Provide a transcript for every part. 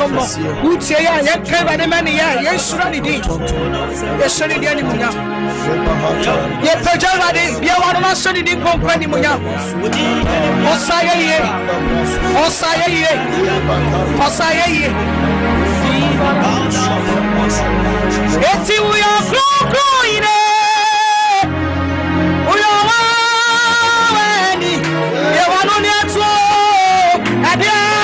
tombo utie ya ye kreba de mani ya ye sura ni di ye sori di ani munya ye pejara de bia wanu ma sori di kompra ni munya osaye ye eti uya kro ine uya wani ye wanu ni eto adia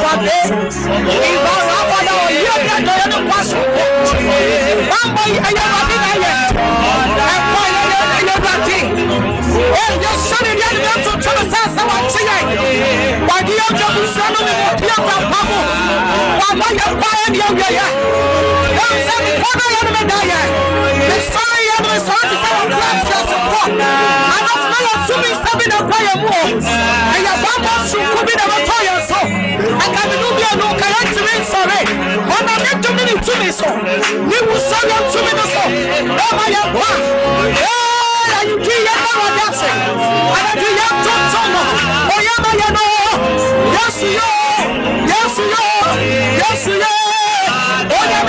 Pade, Ibarabada, Yoga, Doyana Paso, Bamba, Ayabadina, and Fire, oh, your son and young man to tell us how much why do you have to send me the Pamo? Why do you buy any of your don't send me for my enemy die. The story of the son is our plans your support. I don't know to be stepping up by a war. And your Bamba should be the fire so. I can do me a look at to me sorry. On a net to me to me so. We will sell you to me so. Oh my God. You do your dancing. I do your tongue. Oh, yeah, yes, you are. Yes, you are. Yes, you are. Oh, yeah,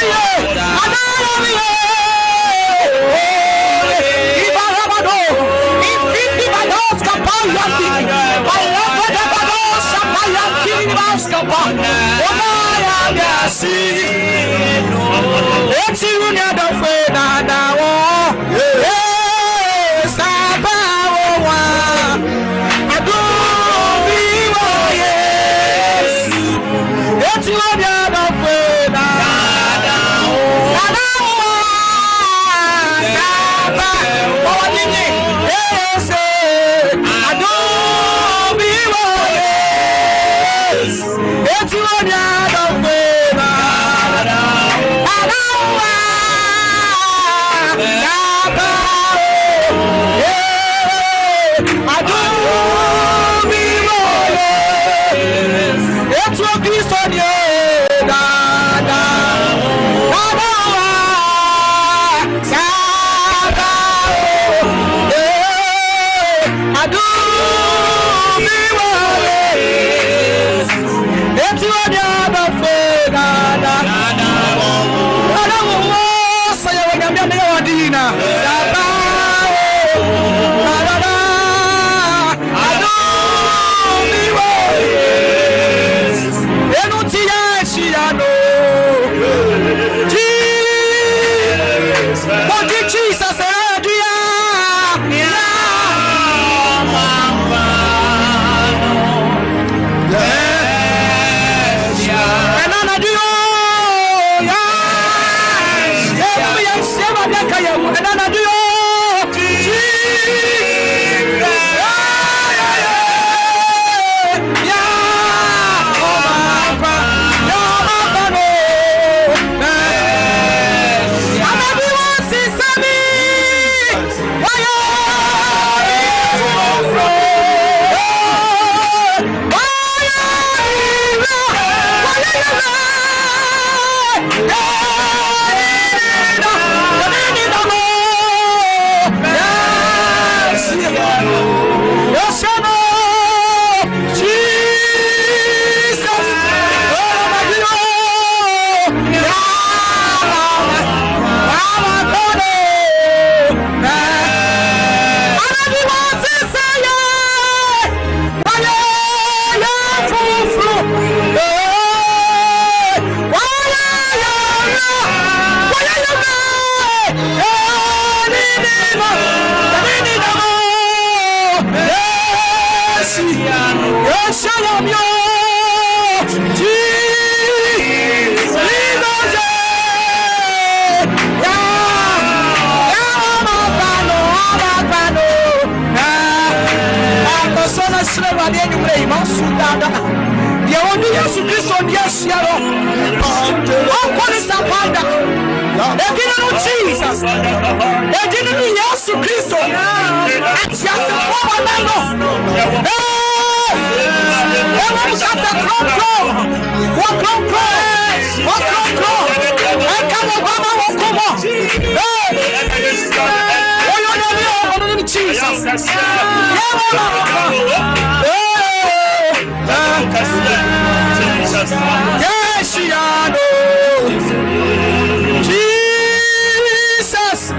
Jesus.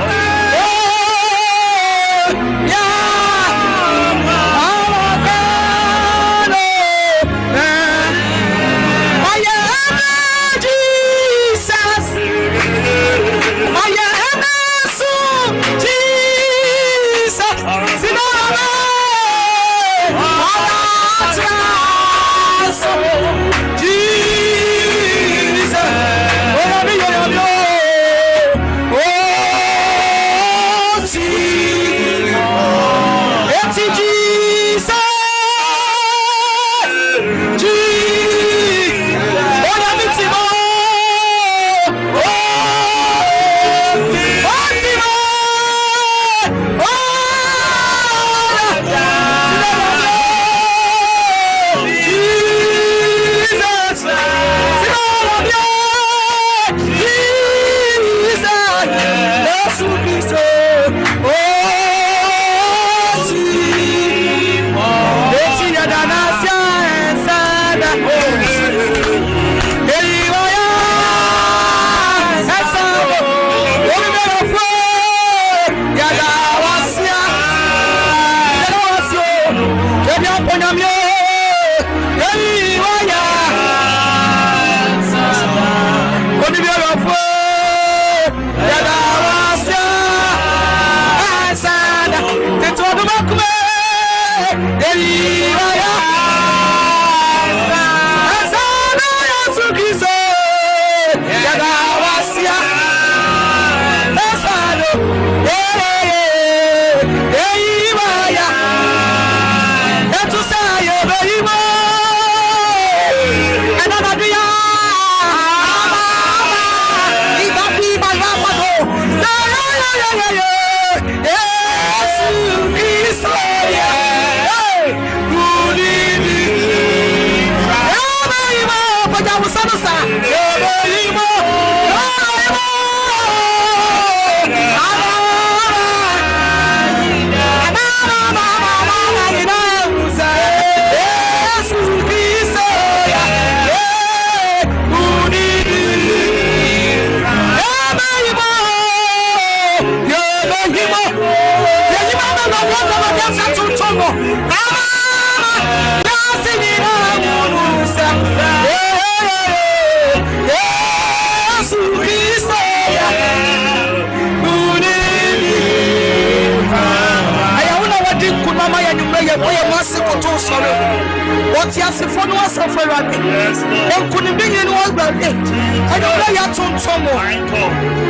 Otiasi for no suffer. And couldn't be in one birthday. I don't know your tongue tomo.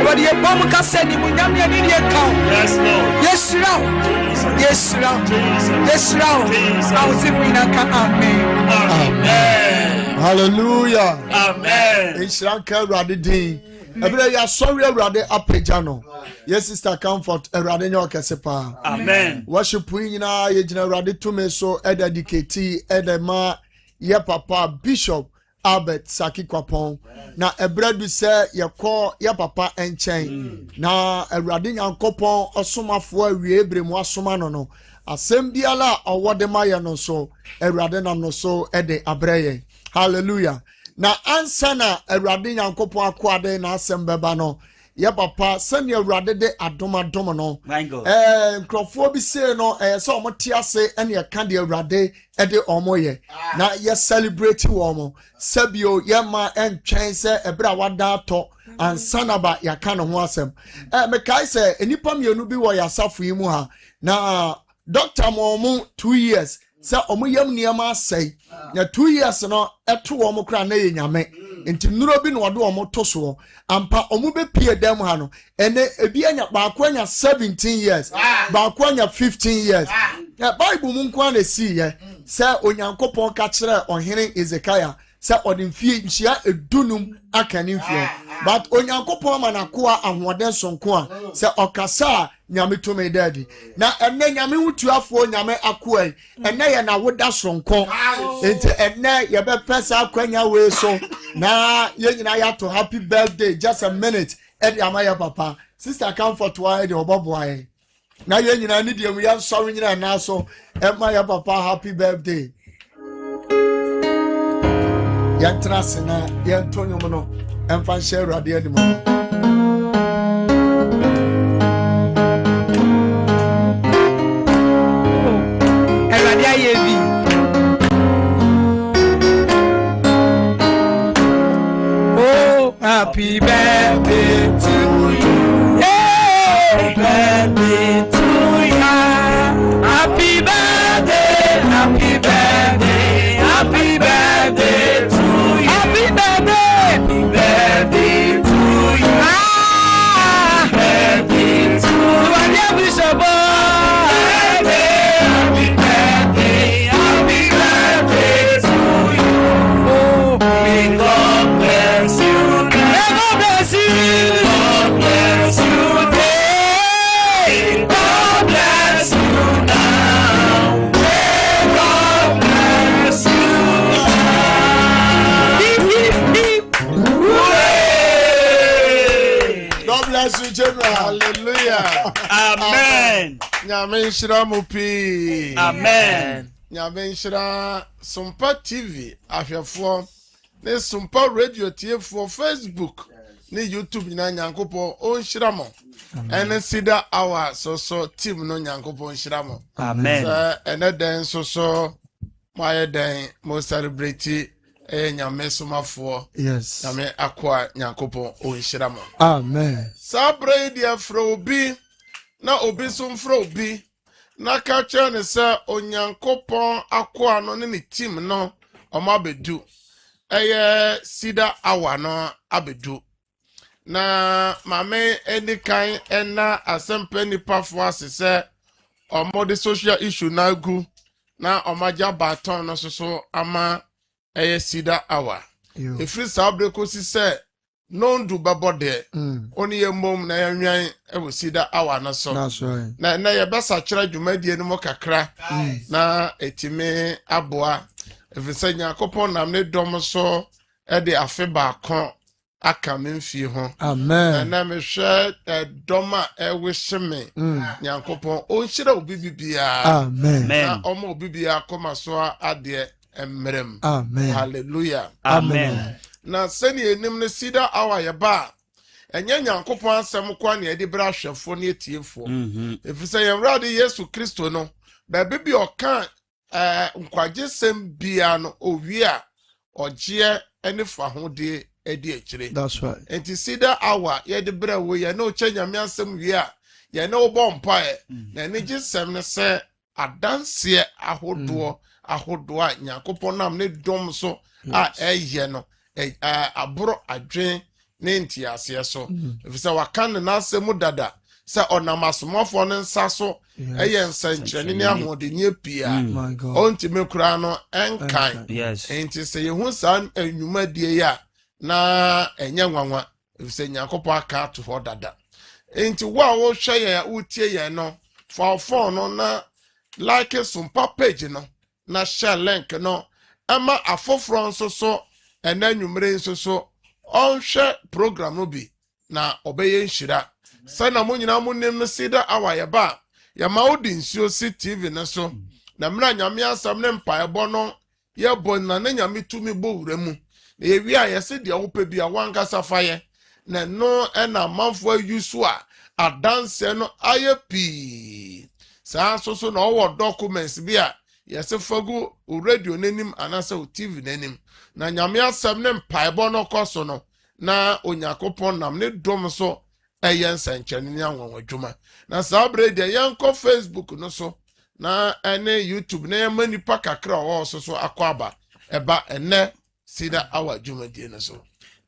But the bomb can send you when you're in your count. Yes, now. Yes, now. Yes, now. I was in Amen. Hallelujah. Amen. Inshanka Radidin. Every ya sorry Rade Apejano. Yes, Sister Comfort, a Radinyo Casepa. Amen. Worship Wina, Yejina Radi Tumeso, Eda Diketi, Edema, ye Papa, Bishop Albert Saki Kwapon. Na Ebredu say, ye call ye Papa and chain. Na a Radinyan Copon, or Suma for Riebre Mwasumano. No. Asembiala or what the Maya no so, a Radena no so, Ede Abreye. Hallelujah. Na ansana Erade Nyankopon akwade na asembeba no ye papa sane Erade de adoma no nkrofo bi se no se omote ase ene ye ka de Erade e de omoye na ye celebrate wo mo sabio ye ma entwen se ebra wada to ansana ba ya ka no ho asem me kai se enipa mienu bi wo ya safo yi mu ha na doctor mo 2 years sa omo yam niam asai na 2 years no eto omo kra na ye nyame enti nuro bi no wode omo to so ampa omo be pie dem ha no ene ebi anya ba ko anya 17 years ba ko anya 15 years bible mu nko na si ye sa onyankopon ka kire ohene Ezekiah sa odimfie nhia edunum akani mfie but onyankopon manakoa ahoden sonko a se okasa nyame to me daddy na enne nyame hutuafo nyame akoa enne ye na woda sonko enti enne ye be pesa akwanya we so na ye nyina ya to happy birthday just a minute edi amaya papa sister Comfort wa de oboboae na ye nyina ni de mu ya sorry nyina na so emaya papa happy birthday Yantrasina, Yantonio Mono, and Fanchera de Edmond. Oh, happy birthday to you. Happy birthday to you. Happy birthday, happy birthday, happy birthday. Happy birthday to you. Birthday to you. Bishop. Happy birthday to you. Oh, may God bless you. May God bless you. God bless you. God bless you now. May God bless you. God bless you, General. Hallelujah. Amen. Nyame nshira mupi. Amen. Nyame nshira Sumpa TV afyafo ne Sumpa Radio TF4 Facebook ne YouTube na Nyankopon o nshira mo. Ene sida our so team no Nyankopon nshira mo. Amen. Ene den so my den mo celebrate nyame somafo. Yes. Nyame akwa Nyankopon o nshira mo. Amen. Sabre dia frobi na obi somfrobi na kacha ne se onyankopon akwa no ne team no omabedu sida awa no abedu na mame enikan ena asempe nipa fo asese omode social issue na gu na omaja baton no so ama sida awa efri sabre ko si se no ndu babode oni ye mom na yanwan e sida awa na so na ye besa kira dwumadie no kakra na etime aboa efisa Nyankopon nam ne dom so e de afe ba kon aka memfie ho amen na me hwe doma e wishime Nyankopon o nhyira obibibia amen na omo obibia koma so ade emrem amen hallelujah amen na seni enim ne sida awa ye ba enye Nyankopon asem kwa na edi bra hwefo ne etiefo efisa ye wrade Yesu Kristo no ba bibi oka nkwaje sem bia no owia oje ene fa ho de edi ekire that's right enti sida awa ye de bra wo ye no che nyame asem wia ye no bo mpa na ne gisem ne se adanse ahodo ahodoa Nyankopon nam ne dom so a eye no aboro adwen ne ntiase so efisa waka ne nasemu dada se onam asomafo ne nsa so eye nsankyerene ne ahode ne pia onti mekura no enkan enti se yehu san anwuma die ya na enye nwanwa efisa Nyankopon aka to ho dada enti wo hwe ye utie ye no fa phone no na like sumpa page no na share link no ama afoforo nso so enanwumre nso so onhwe program no bi na obeye nhira sana mo nyina mo nim no sida awaye ba ya ma odi nsio si TV ne so na mra nyame asam ne mpaebo no ye bon na nyame tumi bo wura mu na ye wi a ye se de wo pa bi a wanka safaye na no na manfo ayusu a adanse no aye pi sa so na owo documents bi a ye se fagu o radio nenim anasa o TV nenim na nyame asam ne mpaebo no koso no na Onyankopon nam ne dom so eyen sanchani ni anwo adwuma na sabre de yanko Facebook no so na ene YouTube na yamani pa kakra wo so akwaba eba ene sida awa adwuma die no so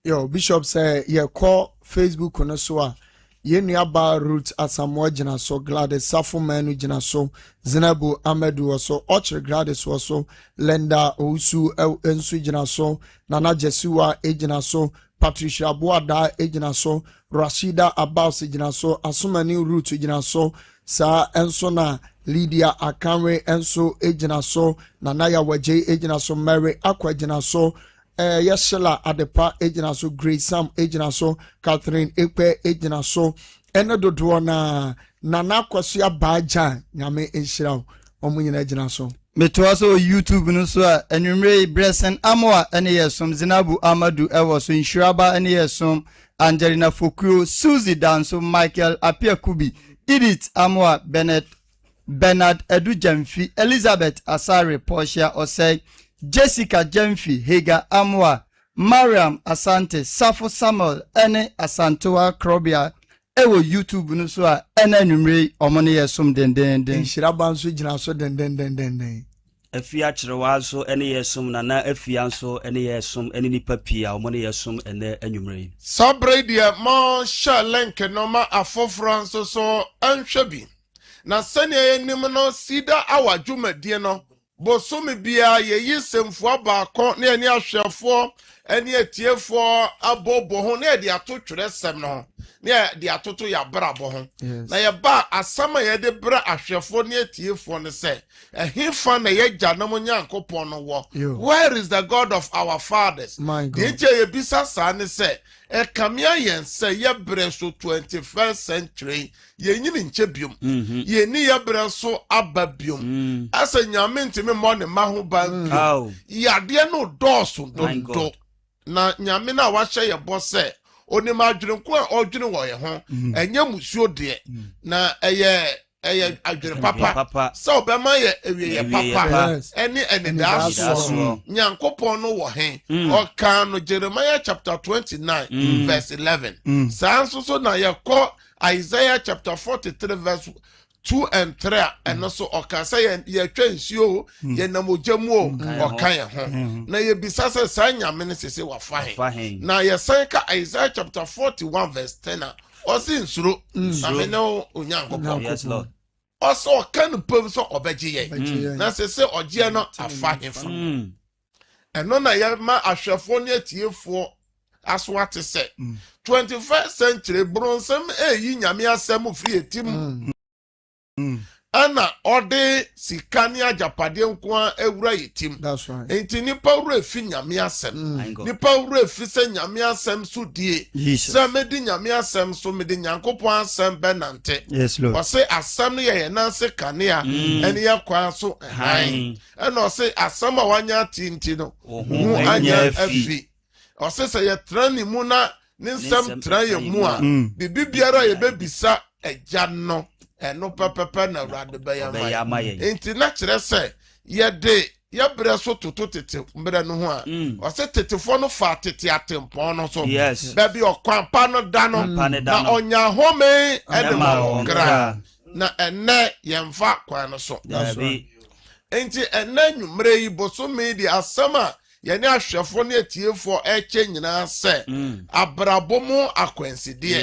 yo Bishop say ye call Facebook no so a ye nuaba root Asamoah gina so Gladys Safo manu gina so Zinabu Amedu so Ochre Gladys so Lenda Ousu ensu gina so Nana Jesuwa gina so Patricia Boada ejina so Rashida Abbas ejina so Asumani Root ejina so sa enso na Lydia Akanwe enso ejina so Nanaya Waje ejina so Mary Akwa ejina so Yeshela Adepa ejina so Grace Sam ejina so Catherine Ekpe ejina so ene dodo na Nana Kwasia Baja nyame enhyira omo nyina ejina so Metwaso YouTube no so a enwumre Blessing Amoa ene yesom Zinabu Amadu ewo so Inshiraba ene yesom Angelina Fokuo Suzy Danso Michael Apiakubi Edith Amoa Bernard Edu Jamfi Elizabeth Asare Portia Osei Jessica Jamfi Hega Amoa Mariam Asante Safo Samuel ene Asantoa Krobia ewo YouTube no so a ene enwumre omone yesom dendenden Inshiraba nso gina so dendenden afia kyerwa so ene yesum na afia so ene yesum ene nipa pia omone yesum ene anwumre sabre de mo share link no ma afoforo nso so anhwe bi na sane enim no sida awa dwumadie no bosome bia ye yisemfo abaako na eni ahwefo eni etiefo abobo ho na de atotwere sem no na de atoto ya brabo ho na ye ba asama ye de bra ahwefo na etiefo ne se ehifa na ye gyanam Nyankopon no wo where is the God of our fathers de ye bisa sa ne se ekamia yen se ye bre so 21st century ye nyini nche biom ye ni ye bre so ababiom asa nyame ntime mo ne maho ban yade no doso dondo na nyame na wa hye ye bo se oni ma adwene ko a odwene wo ye ho enye musuo de na eye adwene papa so be ma ye ewie ye papa ene daso Nyankopon no wo hen o kan no Jeremiah chapter 29 verse 11 sanso so na ye ko Isaiah chapter 43 verse 2 and 3 and also okasa ye twansio ye namojamu okan ye ho na ye bisasa sanyame ne sese wa fahen na ye sanka Isaiah chapter 41 verse 10 osi nsuro amene Onyankopon yes Lord also kan pom so obeje ye na sese oje no afahen fa eno na ye ma ahwefo ne atiefo aso ate se 21st century bronsem eyi nyame asem free etim ana ode sikani ajapade nko ewura yetim that's right enti nipa wura fi nyame asem nipa wura fi se nyame asem so die se medi nyame asem so medi Nyankopon asem benante yes Lord o se asem no ye na se kanea ene ye kwa so han ena o se asem a wanya tinti no hu anya afi o se ye trani mu na ne nsem tran ye mu a bibiara ye bebisa agya no eno pepepe na urade beyama enti na kire se ye de ye bre so toto tete mbre no ho a o se tetefo no fa tete atempon no so baby okwanpa no da no na onya home ene ma gra na ene ye mfa kwan no so enti ena nwumre yi bosome di asama yɛne ahwɛfo ne atiefo ɛkyɛ nyinaa sɛ abrabɔ mu akwanside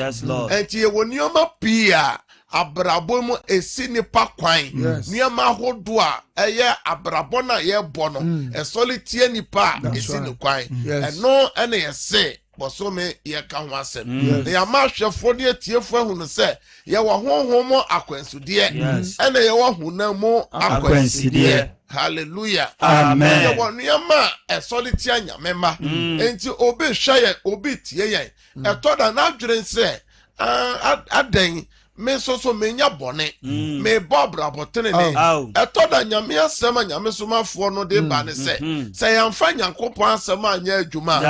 enti yɛwɔ nneɛma pii a abrabɔ mu esi nipa kwan nneɛma ahodoɔ a ɛyɛ abrabɔ na yɛbɔ no ɛsɔle tie nipa a esi ne kwan ɛno ɛne yɛse bosome yɛka ho asɛm na yɛama ahwɛfo ne atiefo ahunu sɛ yɛwɔ honhom mu akwansideɛ ɛna yɛwɔ honam mu akwansideɛ. Hallelujah. Amen. Yɛwɔ nneɛma a ɛsɔle tia nyamema enti obi hwɛ yɛn obi tie yɛn ɛtɔ da n'adwene sɛ adan me so menya bɔne me bɔ abrabɔtene ne ɛtɔ da nyame asɛm a nyame somafoɔ no de ba ne sɛ yɛmfa nyankopɔn asɛm a nyɛ adwuma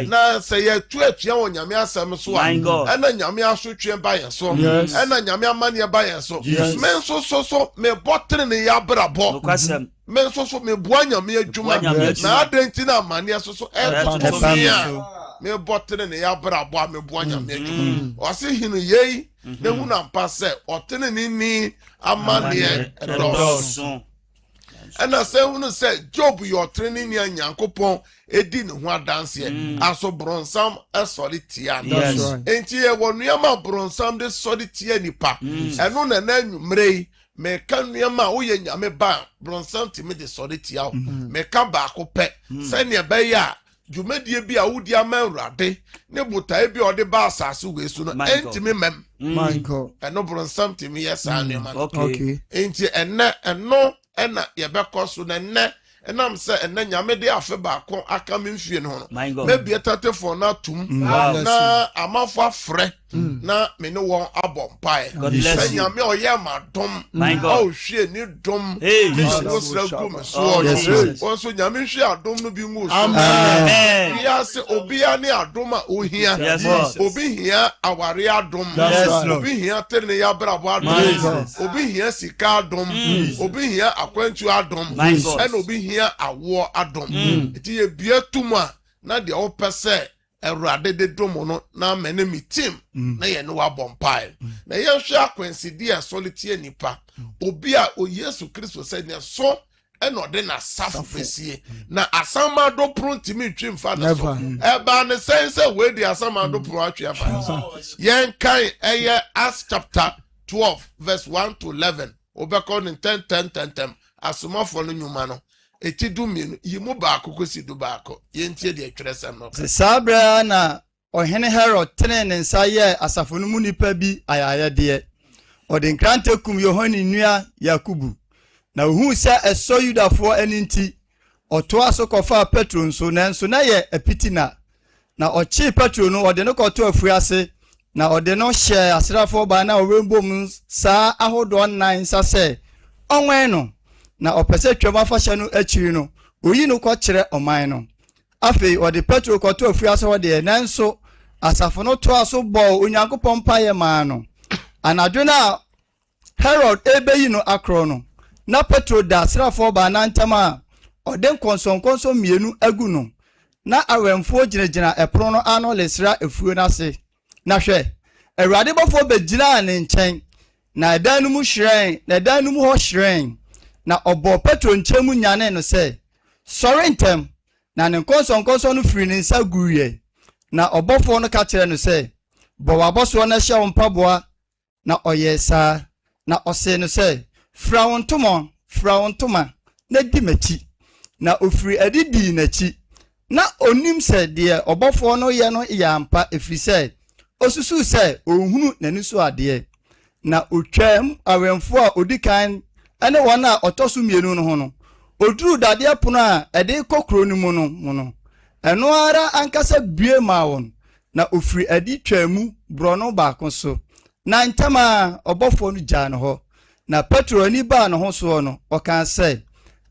na sɛ yɛtu atua wɔ nyame asɛm so a ɛna nyame asotwe ba yɛn so ɛna nyame amanneɛ ba yɛn so me nso so mebɔ tene ne yɛ abrabɔ me nso so meboa nyame adwuma na adɛn nti na amanneɛ so ɛtoto me a mebɔ tene ne yɛ abrabɔ a meboa nyame adwuma ɔse hene yei ne hu na mpa sɛ ɔtene ne ni amanneɛ ɛdɔɔso ɛna sɛ hunu sɛ Job yɛ ɔtene ne nia Nyankopɔn edi ne ho adanseɛ aso bronsam ɛsɔre tia no enti yɛwɔ nneɛma bronsam de sɔre tia nipa ɛno na anwummere yi meka nneɛma a woyɛ nyame ba bronsam timi de sɔre tia wo meka baako pɛ sɛnea ɛbɛyɛ a dwumadie bi a wodi ama Awurade ne botae bi a ɔde ba asase wei so no ɛntimi mɛm ɛno bronsam timi yɛ saa nneɛma no enti ɛno ɛna yɛbɛkɔ so na ɛnɛ ɛnam sɛ ɛnɛ nyame de afe baako aka me mfie no ho no mebie tatefoɔ no atom na amafo afrɛ na me ne wɔn abɔ mpae sɛ nyame ɔyɛ ma dom a ɔhwie ne dom wo sra gu me soɔ wɔn so nyame hwie adom no bi ngu so wiase obia ne adom a ohia obi hia aware adom obi hia tere yɛ abrabɔ adom obi hia sika adom obi hia akwantu adom ɛna obi hia awoɔ adom eti yɛ bie tum a na deɛ wopɛ sɛ Awurade de dom no na mene mi team na yɛ ne wabɔ mpae na yɛhwɛ akwansidi a sɔle tie nipa obi a o Yesu Kristo sɛ ne so ɛna ɔde na safo besie na asamado pro ntimi ntwi mfa no so ɛba ne sɛ we di asamado pro atwe afa so yɛn kan ɛyɛ Acts chapter 12 verse 1 to 11 obɛkɔ ne 10 asomafo no nyuma no eti du mienu yimu baako kosi du baako yentie de atwere sam no sabra na ɔhene Herod tene ne nsa yɛ asafo no mu nipa bi ayayɛdeɛ ɔde nkrante kum Yohane nua Yakubu na ohu sɛ ɛsɔ Yudafoɔ ani nti ɔtoa so kɔfa Petro nso nanso na yɛ apitina na ɔkye Petro no ɔde no kɔto afuase na ɔde no hyɛ asrafoɔ ba na ɔwembom saa ahodoɔ nan nsa sɛ ɔnwɛn no na opese twam afahyɛ no akiri no oyi no kɔkyerɛ ɔman no afei ɔde Petro kɔto afuase hɔ de nanso asafo no to aso bɔ Onyankopɔn paye maa no anadwo na Herod ebeyi no akro no na Petro da asrafoɔ ba na ntam a ɔde nkɔnsɔnkɔnsɔ mienu agu no na awɛmfoɔ gyinagyina ɛpono no ano lesra efuo no ase na hwɛ Awurade bɔfoɔ begyina ne nkyɛn na ɛdan no mu hyerɛn na ɛdan no mu hɔ hyerɛn na ɔbɔ Petro nkyɛn mu nyane no sɛ sɔre ntɛm na ne nkɔnsɔnkɔnsɔ no firi ne nsa guiɛ na ɔbɔfoɔ no ka kyerɛ no sɛ bɔ wabɔsoɔ no hyɛ wo mpaboa na ɔyɛ saa na ɔse no sɛ fra wo ntoma na di m'akyi na ofiri adidi n'akyi na onim sɛ deɛ ɔbɔfoɔ no yɛ no yɛ ampa efiri sɛ osusu sɛ ohunu n'ani so adeɛ na otwam awɛmfo a odikan ene wɔn a ɔtɔso mienu no ho no oduru dadeɛ pono a ɛde kokro no mu no ɛno ara ankasa bie ma wɔn na ofiri adi twamu brɔno baako so na ntama ɔbɔfo no gya no hɔ na Petro ani ba no ho so no ɔka sɛ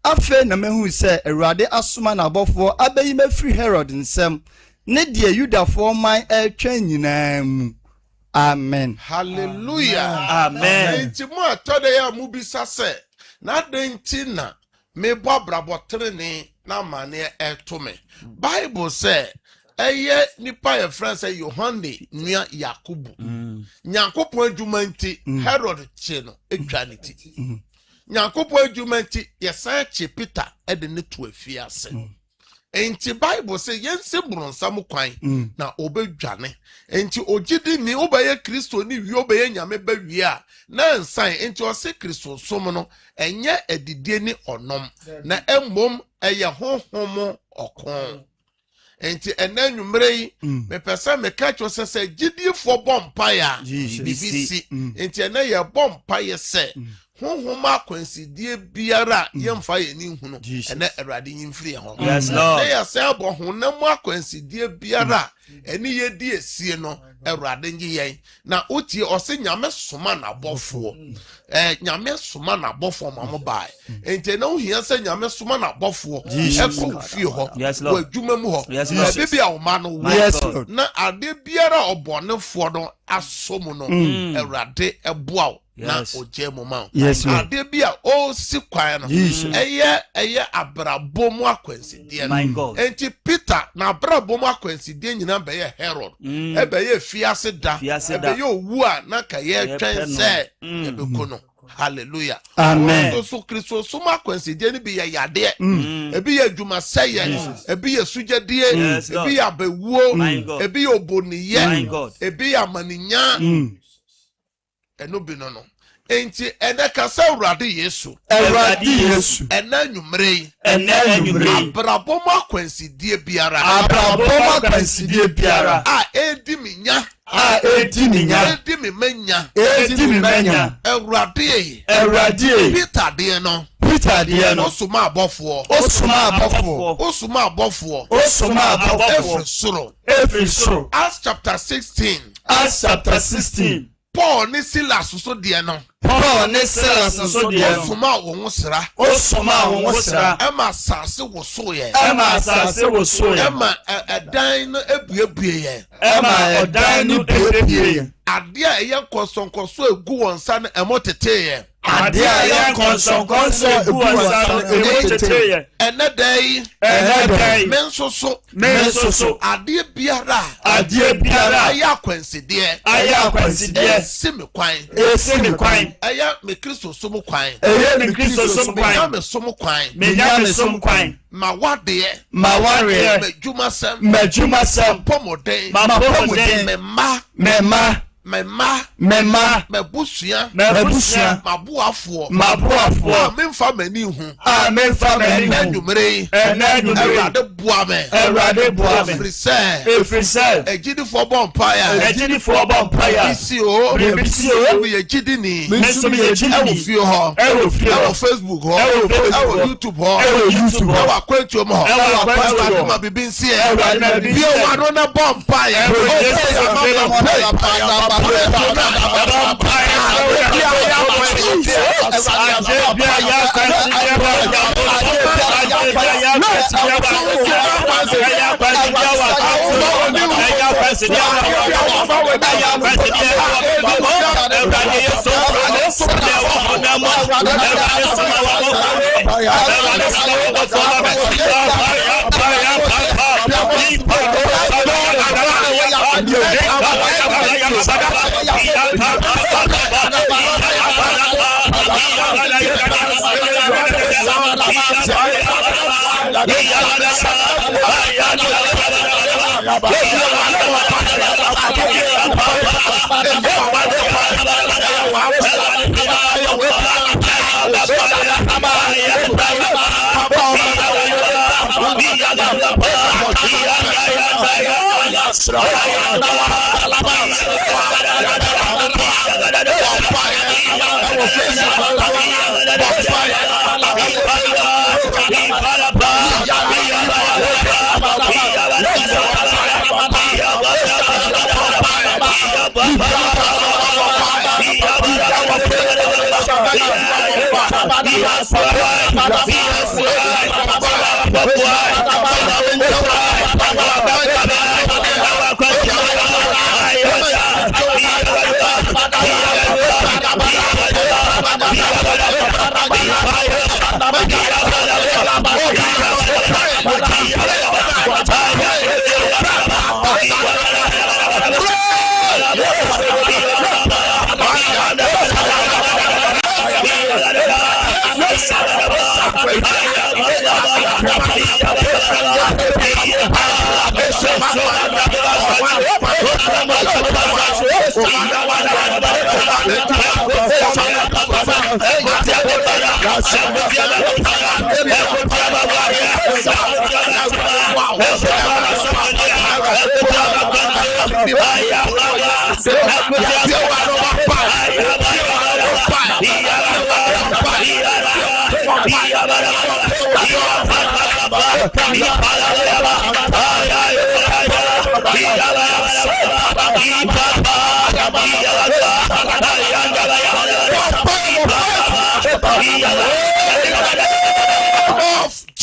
afe na mehu sɛ Awurade asoma na abɔfo abayi mafiri Herod nsɛm ne deɛ Yudafoɔ man ɛtwa nyinaa mu. Amen. Hallelujah. Amen. Enti mo atode ya mu bisa se na denti na me bo abrabotrene na mane eto me. Bible say eye nipa ye friend say Yohane nua Yakubu. Nyankopon adwuma nti Herod che no etwa ne ti. nyankopɔn adwuma nti yɛsan kye Peter ɛde ne to afiase enti Bible say yense bronsam kwan na obedwane enti ogidi ni obeye Kristo ni wi obeye nyame ba wi a na nsan enti o se Kristo som no enye adidie ni onom na emmom eye honhom okon enti enanwumre yi me pesa me ka cho se gidifo bompa ya bibisi enti ena ye bompa ye se honhom akwansidie biara yemfa ye ni hunu ena Awurade yimfiri ho yes Lord na ya se abo honam akwansidie biara eni ye di esie no Awurade ngi yen na otie ose nyame soma na bofo nyame soma na bofo mamo bai enti na ohia se nyame soma na bofo ekọ fie ho wa dwuma mu ho na bibia o ma no na ade biara obonefo no asom no Awurade eboa na oje mo ma ade bia o si kwan no eye abrabom akwansidie no enti Peter na abrabom akwansidie nyina be ye Herod ebe ye fiase da ebe ye owu a na ka ye twen se ebe kono hallelujah amen so Kristo suma akwansidie ni bi ye yade ebi ye adwuma seye ebi ye sujadie ebi ye abewuo ebi ye oboniye ebi ye amaninya eno bi no enti ene kasa Awurade Yesu ena nwumre abrabom akwansidie biara a edi minya edi mi menya Awurade Peter de no osuma abofo every soro Acts chapter 16 Paul ni Silas so de no osuma wo sra ema sase wo so ye ema edan no ebuebue ye ade a ye kosonkoso egu wonsa no emotete ye ade a ye kosonkoso egu wonsa no emotete ye enedai mensoso ade biara aya kwansidie simi kwan aya me Kristo som kwan me som kwan ma wade me dwuma sam pomoden me busua mabuafo memfa mani hu enumre Awurade bua me efrise ejidifo bompa ya bisi o we ejidini ewo fie ho ewo Facebook ho ewo YouTube ho ewo akwantu mo ho ma bibinsi e bi o wa no na bompa ya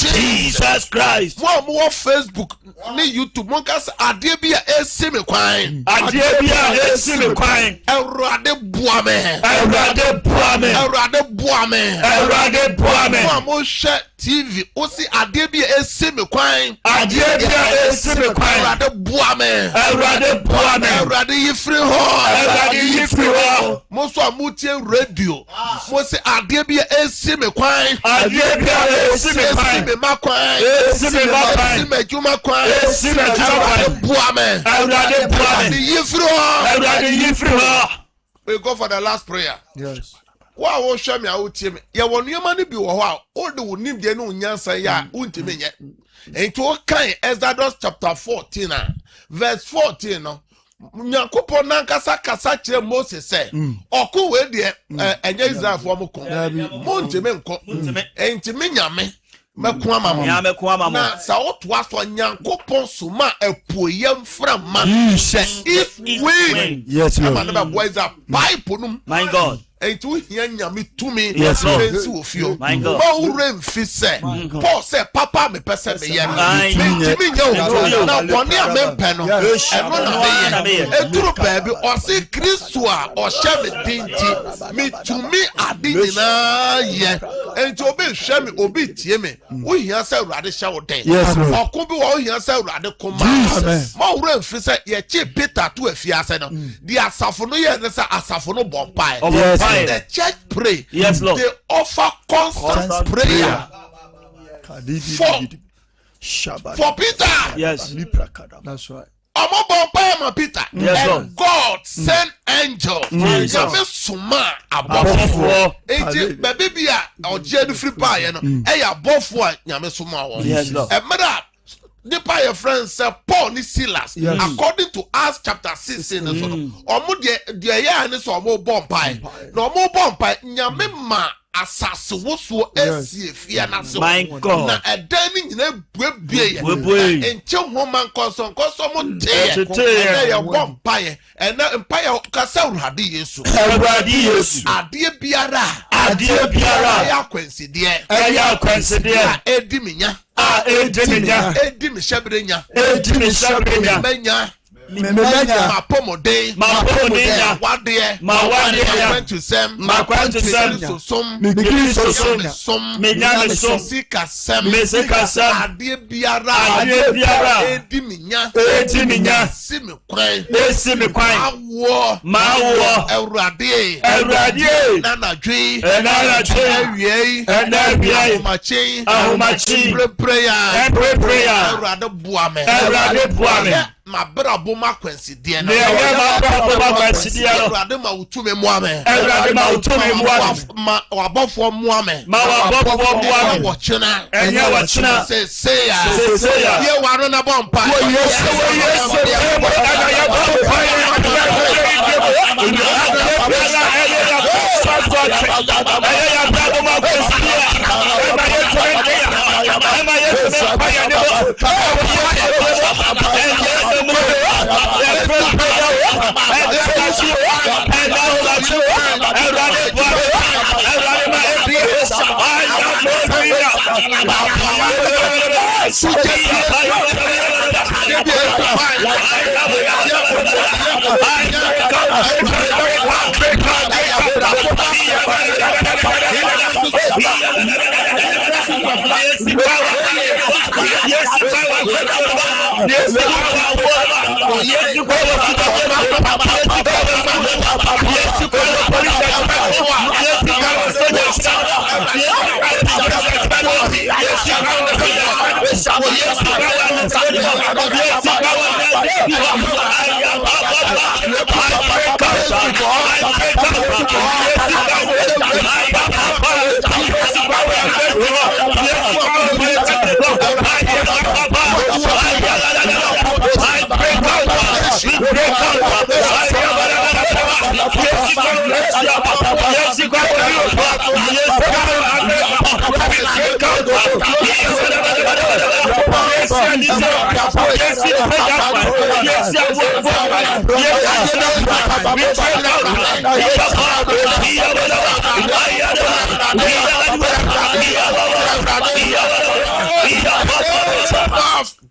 Jesus Christ. More Facebook, ni YouTube, mon kas adebia esime kwan. Adebia esime kwan. Erade boame. Erade boame. Erade boame. Erade boame. Mo share TV, o si adebia esime kwan. Adebia esime kwan. Erade boame. Erade boame. Erade yifri ho. Erade yifri ho. Mo so amutie radio. Mo si adebia esime kwan. Adebia esime kwan. Esime makwan. Esime makwan. Esime juma kwan. Esime juma kwan. Boame. Erade boame. Erade yifri ho. Erade yifri ho. We go for the last prayer. Yes. Wa wo hwe me a wo tie me. Ye wo nuema ne bi wo ho a o de wo nim de ne onyansa ya untime nye. Enti o kan Exodus chapter 14 verse 14 no. Nyankopon nankasa kasa kire Moses say oku we de enye Israelfo mo kon. Mo ntime nko. Enti me nyame meko ama mo. Ya meko ama mo. Na sa oto aso Nyankopon suma apoyem frama. If we Yes, Lord. amana boys are pipe num. My God. Enti hiya nyame tumi Yes, Lord. fensi ofio My God. ma urem fi se Paul say papa me pese me ye My me timi nya o na bone a me pe no Yes. eno na me ye eduru baabi o se Kristo a o hye me dinti me tumi ade nyina ye enti obi hwe me obi tie me wo hia se urade hye wo den Yes, Lord. okun bi wo hia se urade koma ma urem fi se ye chi Peter to afiase no di asafo no ye ne se asafo no bompai Yes, Lord. the church pray. Yes, Lord. They offer constant prayer for Peter. Yes. That's right. Peter. Yes, and Lord. God sent angels. Jesus. Nyame suma abofo. Enti baby bia oje du free pa ye no. E ya abofo a nyame suma wo. Yes, Lord. Emeda Nipa your friends say Paul ni Silas. Yes. According to Acts chapter 16 so no. Omo de ye ne so omo bompai. Na omo bompai nyame ma asase woso esie fia na so. My God. Na edan ni nyina buebue ye. Buebue. Enche homa nkoso mo Teye. te. Na ye bompai. Na empire kasa urade Yesu. Awurade Yesu. Ade biara. Ade biara. Ya kwensidie. Eya kwansede. Edi minya. Ediminya. Edi mi shebrenya. Edimi shabrenya. Menya. Menya. Ma pomode. Ma pomode. Wade. Ma wade. Went sem. Ma kwantu sem. Som. Mikiri sosom. Som. Menya ne som. Sika sem. Mesika sem. Ade biara. Ade biara. Edi minya. Ediminya. Si mi kwan. Esi mi kwan. Awo. Ma wo. Ewurade. Awurade. Nana dwi. Nana dwi. Ewie. Ewie. Ahomachi. Prayer. Prayer. Ewurade buame. Ewurade buame. Ma brabo ma kwensidie na. Ne ye ma brabo ma kwensidie no. Ewurade ma utume muame. Ewurade ma utume muame. Ma wabofo muame. Ma wabofo muame. Wo chena. Enye wo chena. Say ya. Ye waro na bompa. Wo Yesu. Ana ye bompa. Ya brabo ma kwensidie.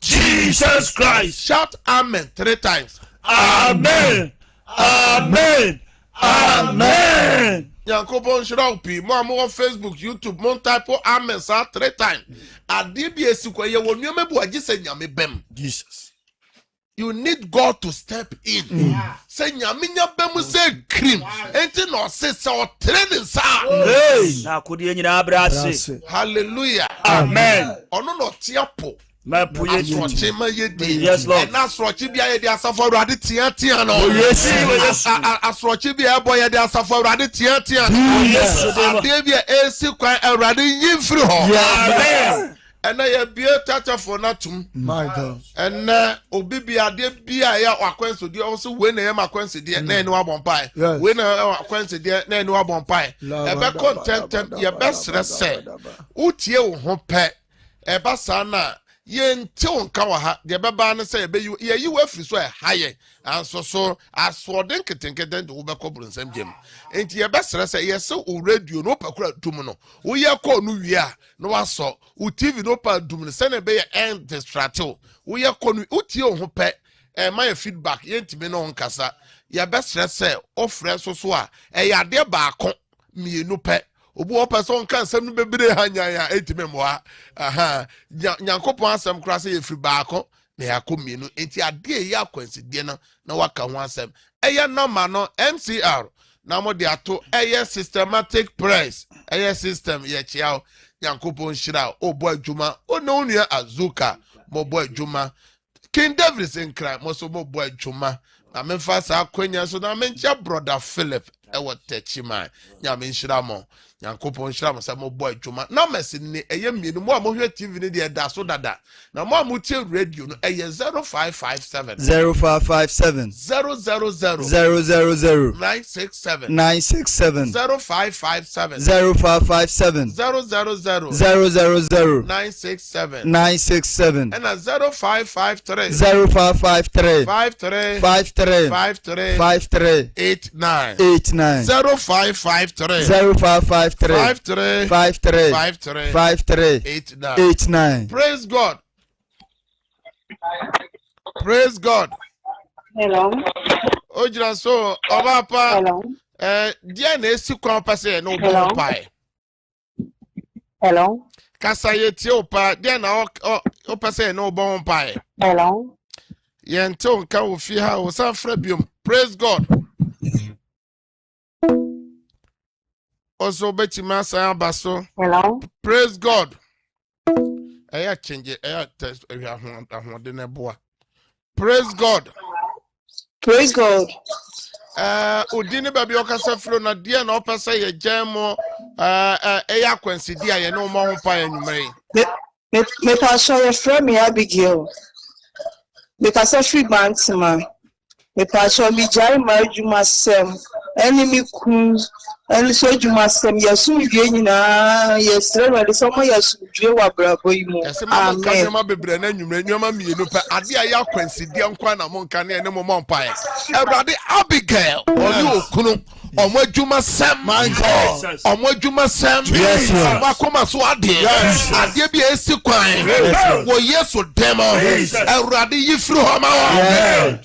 Jesus Christ. Shout amen 3 times. Amen. Amen. Amen. Yankopon Shropi, Mamo on Facebook, YouTube, Mon type amen, sir, 3 times. Adibia Sukoye, when you remember what you said, Yami Bem. Jesus. You need God to step in. Say Yaminya Bemu say cream. Ain't no say so training, sir. Hey, na kudi nyina abrase. Hallelujah. Amen. Ono no tiapo. Ma puye ni. Yes, Lord. And that's what you be a de asafo rade tia no. Yes. Asrochi bi e boy de asafo rade tia no. Yes. Adebia esi kwan rade yimfiri ho. Amen. And I be a tata for natum. My God. And Obibia de Bia Aquenso, dear also when I am Aquenso, dear, no abon Yes. when I Aquenso, dear, no abon pie. Eba content, your best say. Utio hompe, Eba sana, yen tion kawaha, the Baban say, you, you were so higher, and so as for Dinketinke then the Uber Cobble and Sam Jim. Ain't your best say, yes, so radio no pacra tumano. We are called New Year, no one saw. TV no pa dum sene be end the strato we are konu utio ho pe my feedback yentime no nkasa ya best say ofre so a ya de baako mienu pe obu o person kan sam no bebre hanya ya etime mo aha nyankopon asem kra say efri baako na yakọ mienu enti ade ya kwansidie na waka ho asem eya normal no MCR na mo de ato eya systematic press eya system ye chiao Yankopon Shira, oh boy Juma, oh no near Azuka, mo boy Juma. King David in crime, most mo boy Juma. I mean fast our quenya, so I mean your brother Philip, I will touch him, Yamin Shiramo, Yankopon Shiramo, some mo boy Juma. No messing a yemi, no more mo TV near that so that. Now more mutil radio, a 0557 0557 000 000 967 967 0557 0557 000 967 967 and a 0553 0553 53 53 53 53 89 89 0553 0553 53 53 53 53 89 89. Praise God. Praise God. Hello. Ojira so obapa Hello. dia na esi kwan pase no Hello. bon pai. Hello. Kasa ye tie opa dia na o pase no bon pai. Hello. Ye nto nka wo fi ha wo san fra biom. Praise God. Also betima san abaso. Hello. Praise God. Eya change eya test eya ho de na boa. Praise God. Praise God. Udini baby okasa fro na dia na opesa ye jamo eya kwansidi aye no mo ho pa enumere. Me pastor your friend me Abigail. Me kasa free bantima. Me pastor mi jari ma adwuma sem. Enemy kun and so adwuma sem yesu wie nyina yesre wale so mo yesu dwe wa brabo yi mu. Amen. Ma bebre na enumere nyoma mienu pa ade aye kwansidi nkwa na mo nka na ene mo pa e. Ewrade Abigail oni okunu omo adwuma sem my God omo adwuma sem omo akoma so ade ade bi esi kwan wo yesu demo Ewrade yifru ho ma wo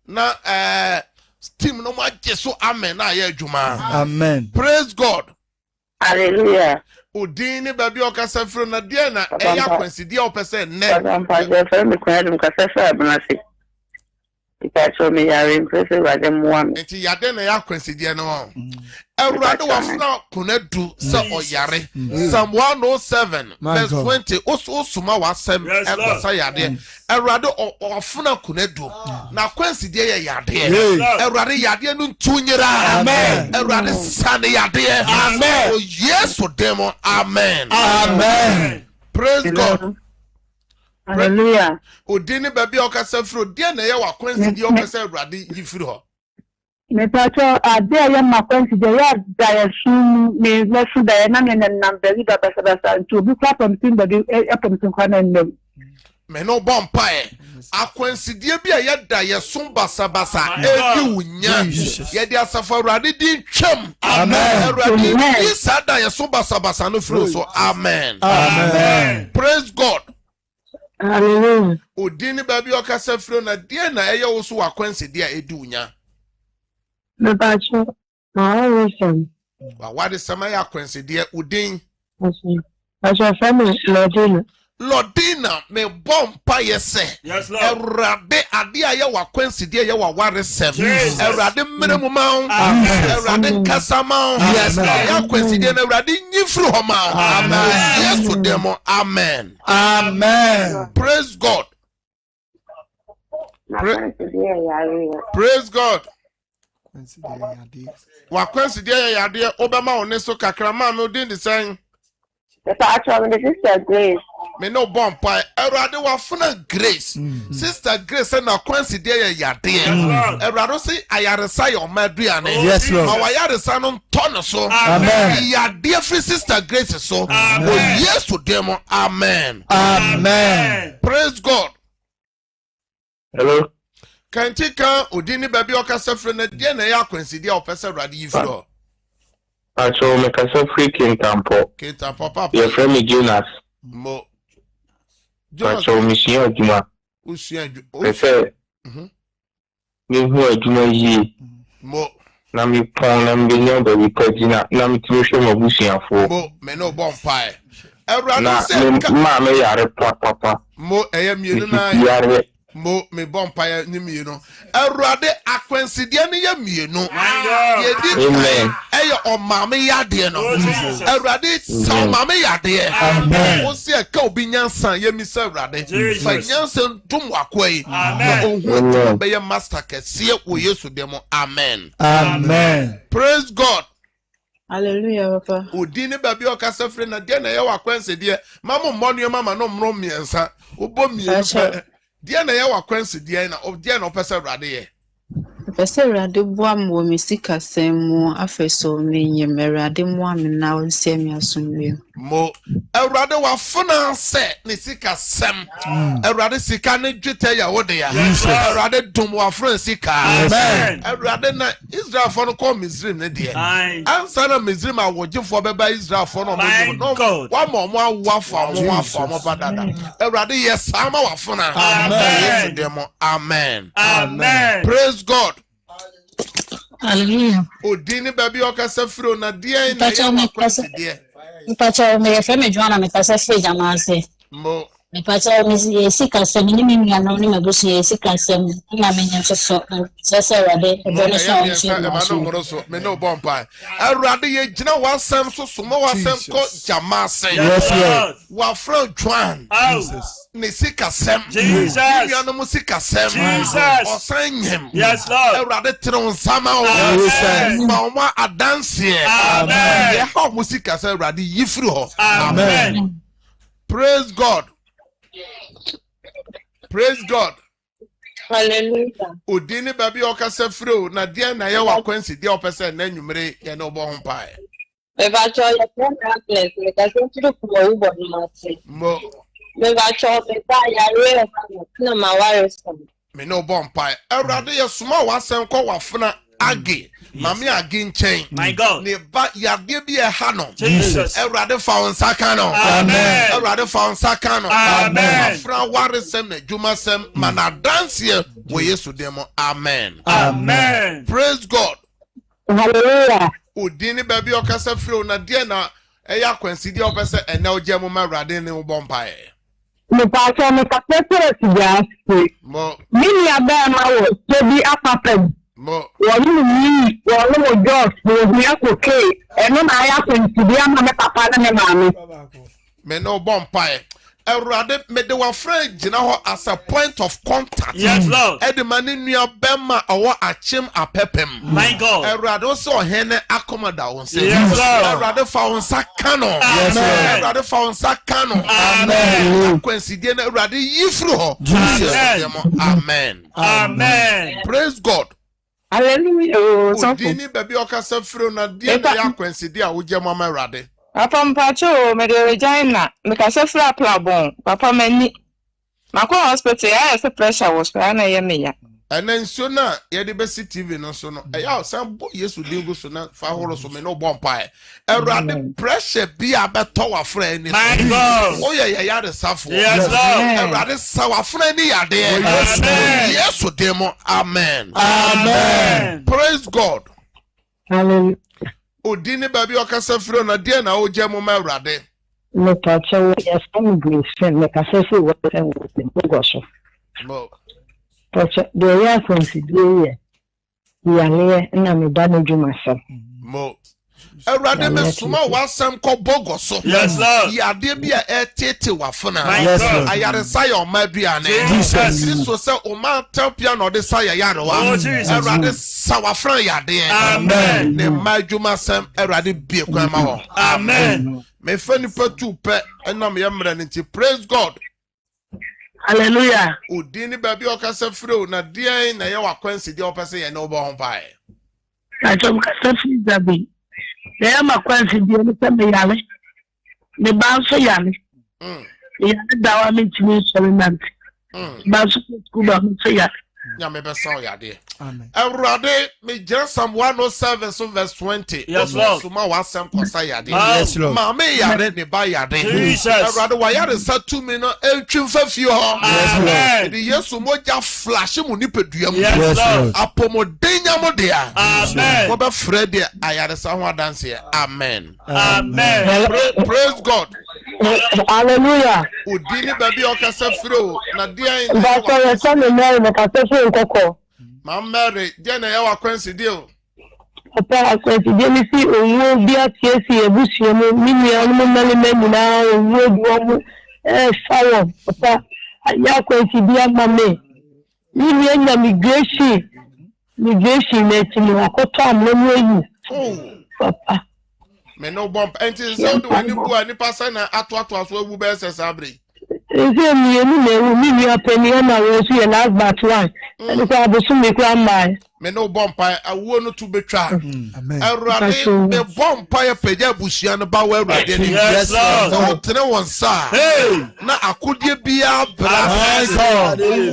na steam no ma jesu amen na ye adwuma. Amen. Praise God. Hallelujah. Udini baby okasa fro na dia na eya kwansidi opese ne. Papa je friend me kwan dum kasa fa abnasi. Ipatcho me yare impressive rade muam. Enti yade na ya kwansidie no. Ewurade wafuna kunadu se oyare. Psalm 107 verse 20 osuma wasem ekosa yade. Ewurade wafuna kunadu na kwansidie ye yade. Ewurade yade no ntunyira. Amen. Ewurade sane yade. Amen. Oh Yesu demo. Amen. Amen. Praise God. Hallelujah. Odini baby okasa fro die na ye wa kwansidie okasa Ewurade yifiri ho. Me pacho ade ya makwansi de ya direction me lesu da na me number bi baba sabasa to bi kwa pamtin da e pamtin kwa na nem me no bompae akwansidie bi a yeda ye som basabasa edi wunya ye di asafa Awurade di twam. Amen. Awurade isa da ye som basabasa no fro so. Amen. Amen. Praise God. Hallelujah. Odini baby okasa fro na die na eye wo so akwansidie edi wunya. Me pacho listen. What is some akwansidie udin? Pacho family Lordina me bompa yese. Yes, Lord. Erade ade aye wa kwansidie ye wa ware sem. Erade menemu ma. Erade kasa ma. Yes, ya kwansidie na erade nyifru ho ma. Amen. Yes to them. Amen. Amen. Praise God. Praise God. Wa kwansidie ye yade obema one so kakra ma me odin de sen. The pacho me sister Grace. Me no bompa Erade wafuna Grace. Sister Grace na kwansidie ye yade. Erade say ayaresa your maduane. Yes, Lord. Ma wayaresa no ntono so. Amen. Yade free Sister Grace so. Oh yes to them. Amen. Amen. Praise God. Hello. Kantika odini baby okasa free na die na ya kwansidie opese Erade yifro. Pacho me kasa free Kintampo. Kita papa. Your friend me Jonas. Mo. Pacho me shia adwuma. Usia. Pese. Me hu adwuma yi. Mo. Na me pon na me nya ba bi pagina na me tiro hwe mabusuafo. Mo me no bompa. Erade Na say ma me yare papa. mo mienu na Yare. mo me bompa ya ni mienu. Erade akwansidie ne ya mienu. Ye di eye omame yade no. Erade sa omame yade. Amen. O se ka obi nyansan ye mi se Erade. Fa nyansan dum wakwai. Amen. Be ye master kese wo Yesu demo. Amen. Amen. Praise God. Hallelujah, Papa. Odini baby okasa free na de na ye wakwansidie. Mama mmonu mama no mro miensa. Obo mienu. Die na ye wakwansidie na die na opese Erade ye. Pese Erade boam wo me sika semu afeso me nyem Erade moam na onse me asomwe. Mo Erade wafuna se ne sika sem. Erade sika ne dwete ya wode ya. Erade dum wafuna sika. Amen. Erade na Israel for no call Misrim ne de. Ansa na Misrim awogefo beba Israel for no mo. Wa mo awafo mo badada. Erade yes sama wafuna. Amen. Amen. Amen. Praise God. Hallelujah. Odini baby okasa firo na die na ye wakwansidie. Pacho me feme Joanna me pasa fe jamase. Mo Me pacho me sika semu ni me nua no ni mabusu ye sika semu na me nyam so sese Erade donation me no bompa. Erade ye gina wasem so sumo wasem ko jamase. Yes, Lord. Wa friend Juan. Jesus. Ne sika sem. Jesus. Ya no musika sem. Jesus. Osanyem. Yes, Lord. Erade tron sama o. Amen. Ma o adanse. Amen. Ye ha musika sem Erade yifri ho. Amen. Praise God. Praise God. Hallelujah. Odini baby okasa fro na dia na ye wakwansi dia opese na nwumere ye no bo hompae. Me pacho ya friend Agnes, me kasa tiro kwa ubo ni mate. Mo Me pacho me ta ya re na maware sam. me no bompae. Erade ye suma wasem kwa wafuna age. Mami age nchen. My God. Ne ba yade bi e ha no. Jesus. Erade fa onsaka no. Amen. Erade fa onsaka no. Amen. Afra ware sem na dwuma sem mana dance ye wo Yesu demo. Amen. Amen. Praise God. Hallelujah. Odini baby okasa fro na die na eya kwansi die opese ene ogye mo ma Erade ne wo bompae. Me pacho me kapete siya. Mo. Mini abema wo to be apapem. Mo. Wọ́n mú jọ́s ní àkókè ẹnu náà yà kò ntìbí àmà mi papa náà mi maami. Me no bonfire. Erade me de wa friend gina ho as a point of contact. Yes, Lord. Ede mani nua bema owo achim apepem. My God. Erade so hene akomoda won say. Yes, Lord. Erade fa won sakano. Yes, Lord. Erade fa won sakano. Amen. Kwensidie na erade yifru ho. Amen. Amen. Praise God. Hallelujah. Udini baby okasa firo na die na ya kwensidie a wo je mama erade. Papa mpacho me de regina me ka se fra plabon papa mani mako hospital ya se pressure was na ye me ya Enenso na ye de besi TV no so no eya san bo Yesu dingo so na fa horo so me no bompa erade pressure bi abeto wa fra ni so o ye ya de safo yes Lord erade sa wa fra ni ya de Yesu demo amen amen praise God Hallelujah. Odini baby okasa firo na die na o je mo ma erade Me pacho ya some grace me ka se se wo se go so. mo Pacho de ya consider ye. Ya le na me da no juma so. mo erade me suma wasam ko bogo so yes Lord ya de bia etete wafuna yes Lord ayare say o ma duane Jesus Kristo say o ma tapia no de say yare wa erade sawafran yade amen ne madwuma sam erade bie kwan ma wo amen me fani patu pe enam ye mra nti praise God Hallelujah. odini baby okasa firo na die na ye wa kwansi die opese ye no bo ho pae Pacho ka se fi zabi. Ya ma kwansi die ni se me yale. Me ba so yale. Ya da wa mi timi so na. Ba so ku ba mi so yale. nya me be saw yade amen erade me just Psalm 107 so verse 20 yes Lord so ma wasam kosa yade yes Lord ma me yade ne ba yade Jesus erade wa yade sa tu mi no entwimfa fie ho amen de Yesu moja flash mu ni pedua mu yes Lord apomodenya mo de amen wo be frɛ de ayade sa ho adanse amen amen praise God Hallelujah. odini baby okasa firo na dia in Ba so ya so me me ka se fi nkoko. ma Mary dia na ye wa kwansi deal Papa akwati je mi si owo bi atiesi ebusu mu mini anu mali meni na owo duomu fawo papa ya akwati bi amame mini enya migration na timi akoto amemu eyi papa me no bump enti so do ani bu ani pasa na ato aso awu be sabre eze mi enu na ewu mini apeni na wo su ye last but one eni ko abosu mi kwa mai me no bump awu no tu betwa amen erade me bump ya peja busia no ba wa erade ni yes Lord tene won sa na akodie bia bra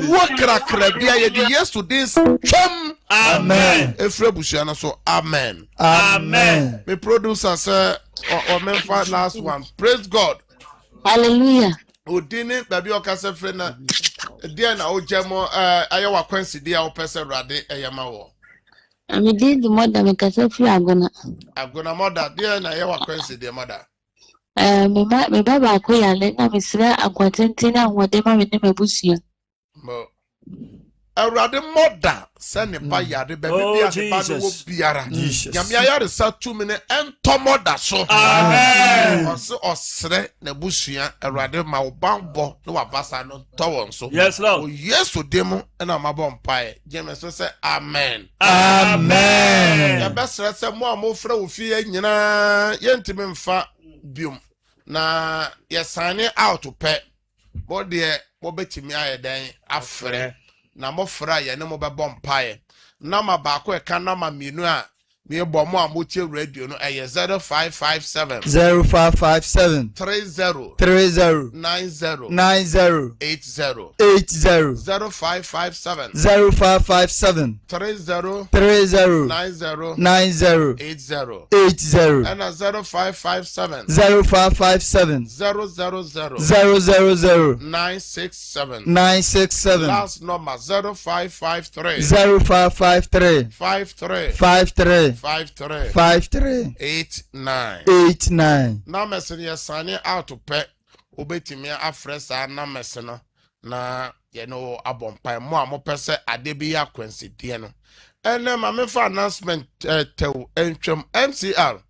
wo krakra bia ye di Yesu dis twam amen efre busia no so amen amen me producer say or me for last one praise God Hallelujah. Odini baby okasa fre na dia na ojemo ayewa kwansi dia opese rade eyama wo Me did the mother me ka se fi agona mother dia na ayewa kwansi dia mother me baba ko ya le na me sira akwatenti na wode ma me ne mabusia mo Erade mother se ne ba yade baby dia se ba no biara nyame ayare sa 2 minute ento mother so amen osre na busua erade ma wo bambo no wa basa no towon so yes Lord Yesu demo na mabom pae jeme so say amen amen ya besra se mo amofra wo fie nyina yentime mfa biom na yesane out pe bo de mo betimi ayeden afre na mo fra ye ne mo be bom pae na ma ba ko e ka na ma mienu a me bo mo amotie radio no eye 0557 0557 30 30 90 90 80 80 0557 0557 30 30 90 90 80 80 and 0557 0557 000 000 967 967 last number 0553 0553 53 53 53 53 89 89 now messenger signing out to pet obetimi afrɛ saa numbers no na ye no abompa mo a mo pese ade bi ya kwensidie no ene ma me fa announcement tew entwem MCR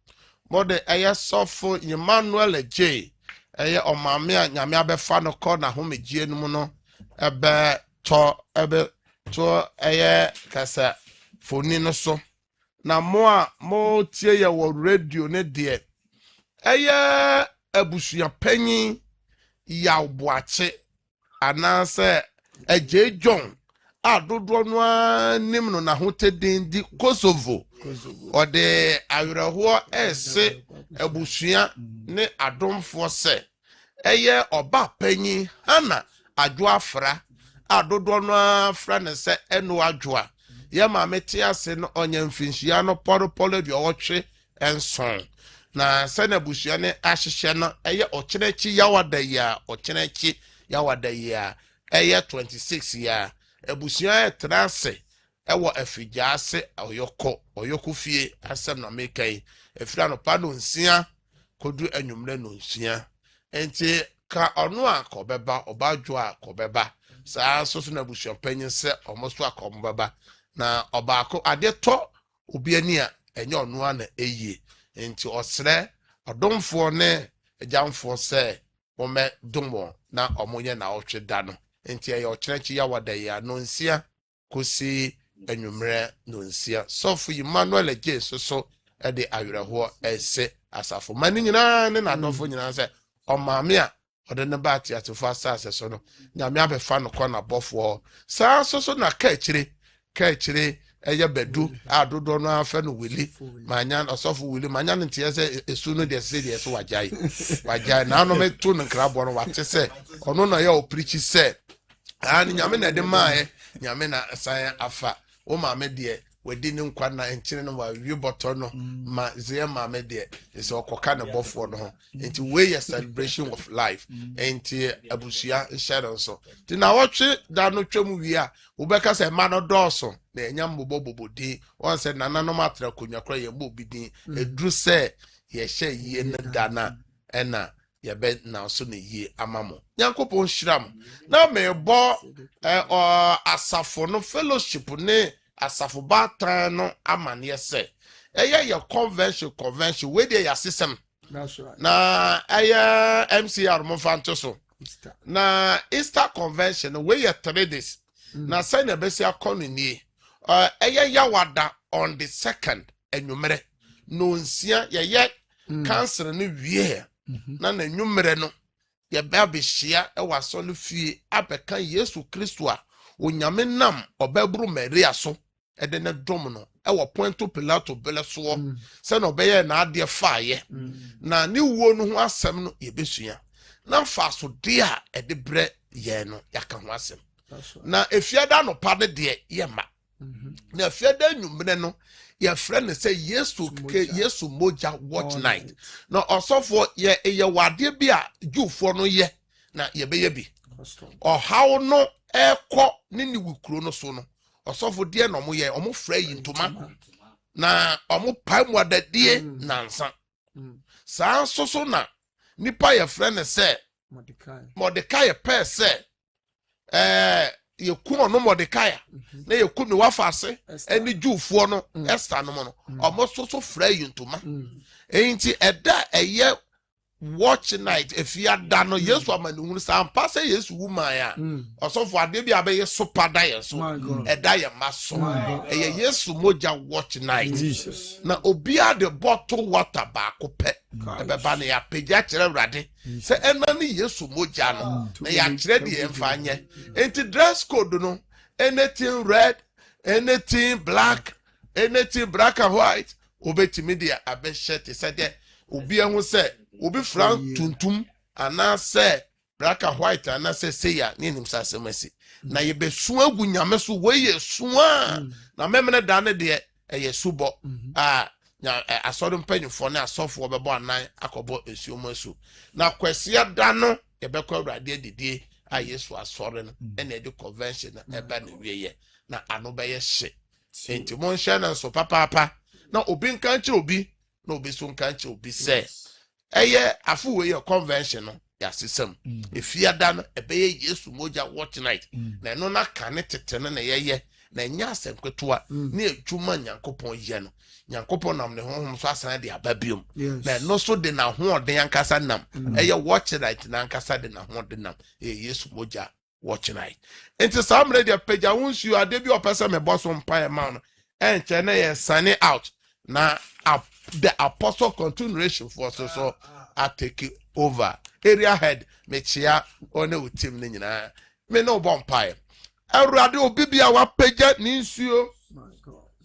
mode eye sofo Emmanuel J eye omame a nyame abefa no kɔ na homegie no mu no ebe to eye kasa foni no so na mo a mo tie ye wo radio ne de eye abusua panyin ya obuache anase eje John adodo no nim no na hotedin di Kosovo ode awerɛhoɔ ese abusua ne adomfo se eye oba panyin ana adwo afra adodo no afra ne se eno adwoa ye ma mete ase no onya mfinhia no polo bi ɔtwe enson na se na abusua ne ahyehye no eye ɔkyerechi yawada ya eye 26 ya abusua etrase ewo afigya ase oyoko fie asem na mekai efira no pa no nsia kodu anwumre no nsia enti ka ono akobeba obadwo akobeba saa so na abusua panyin se omoso akombeba na obako ade to obi ani a enye ono ana eye enti osre odomfo ne ejamfo se wome domo na omonye na otwe da no enti ayo kyerechi ya wada ya no nsia kosi anwumre no nsia sofu Emmanuel J so de awerɛhoɔ ese asafo mani nyina ne na dɔfo nyina se ɔmaame a ɔde ne ba atiatefo asase so no nyame abefa no kɔ na bɔfo saa so na ka akyire eye bedu adodo no afa no wili manya osofo wili manya ntie se esu no de se so wajai na no metu no krabo no wate se ono na ya oprichi se ani nyame na de mae nyame na san afa o maame de wadi ne nkwa na enkyene no wa wi botɔ no ma ze maame de se okoka ne bofo no enti we a celebration of life enti abusua share so ti na wotwe da no twam wi a ubeka se ma no dɔɔso na enya mbobobodi on se nana no matra konwa kra ye mbo bidin edru se ye hye yie ne dana ena ye be na so ne yie amamo nyankopon hyiram na mebo asafo no fellowship ne asafo batan no amane se eye ye convention we dey ya system that's right na eye MCR mo fanto so na Easter convention we ye 3 days na say na besi akonu ni eye yawada on the 2nd enwumere no nsia ye cancer ni wie na enwumere no ye ba behia e waso no fie abeka Yesu Kristo a onyame nam obabru Maria so ede ne dom no ewo Ponto Pilato bele so se no beye na ade faaye na ni wuo no ho asem no ye besua na fa so de a ede bre ye no yaka ho asem na efiada no pa de ye ma na efiada nwumre no ye friend say Yesu moja watch night na osofo ye wade bi a jufo no ye na ye beye bi hawo no ekọ ni wukuro no so no osofo de na omo ye omo fra yi ntoma na omo paimu adadie nansa saa so na nipa ye friend say Mordecai pe say ye ku ono Mordecai na ye ku ni wafase eni jufo no Esther no no omo so fra yi ntoma enti eda eye watch night if you are done Yesu amanu sa ampa se Yesu woman ya osofo ade bi abe Yesu pada yeso eda ye maso eye Yesu moja watch night Jesus na obi ade bottle water ba ko pe ebe ba na ya peja kire wrade se ena ni Yesu moja no na ya kire de emfa anye enti dress code no anything red anything black and white obetimi de abe shirt se de obi ehun se obi fran tuntum ana se black and white ana se seya ni nim sa semasi na ye be su agu nyame so we ye su a na memene da ne de ye subo nya asodo mpanyfo na asofo bebo anan akobo esuomo asu na kwasia da no ye be kwa awrade adidie a Yesu asore no na edi convention na eba na wieye na ano be ye hye enti mon hye na so papa na obi nkan che obi na obi so nkan che obi se eye afu we your convention no ya system efia da no ebeye Yesu moja watch night na no na kane tete no na yeye na nya asenkwetoa na edwuma Nyankopon ye no Nyankopon nam ne honhom so asan de ababiom na no so de na hoɔden ankasa nam eye watch night na ankasa de na hoɔden nam Yesu moja watch night enti some radio page wonsu ade bi opese me boss on pa ma no enche na ye sane out na the apostle continuation for so I take over area head me chia one utim ni nyina me no bompire awurade obi bia wa pagya ni nsuo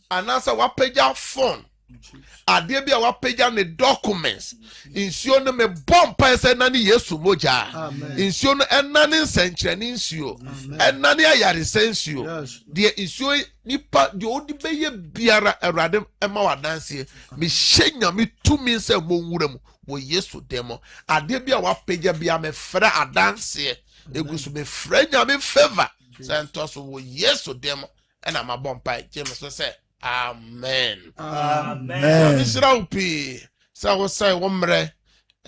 anasa wa pagya phone ade bia wa pagya ne documents nsuo no me bompire se na ni Yesu moja nsuo no enane nsenkyere ni nsuo enane ayare sensuo de nsuo nipa de odi beye biara awurade ema wadanse me hyenya me tumi se mo nwura mu wo Yesu demo ade bia wa pagya bia me fra adanse egusu me fra nya me favor Santos wo Yesu demo and I'm a bompa James so say amen amen Mr. Upi so say womre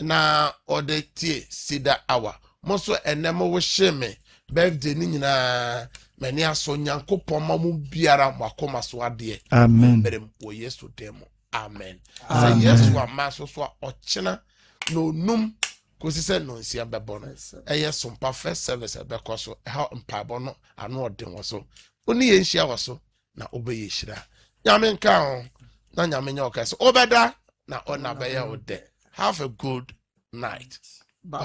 na odete sida hour moso enemo wo sheme birthday ni nyina mani aso Nyankopon ma mu biara makoma so ade amen berem wo Yesu demo amen say Yesu amaso so ochena no num kosi se no nsia bebo no eye sompa first service beko so ha mpabo no anu odin wo so oni ye nhia wo so na obeye hira nyame nka ho na nyame nya okaso obeda na ona be ya ode have a good night.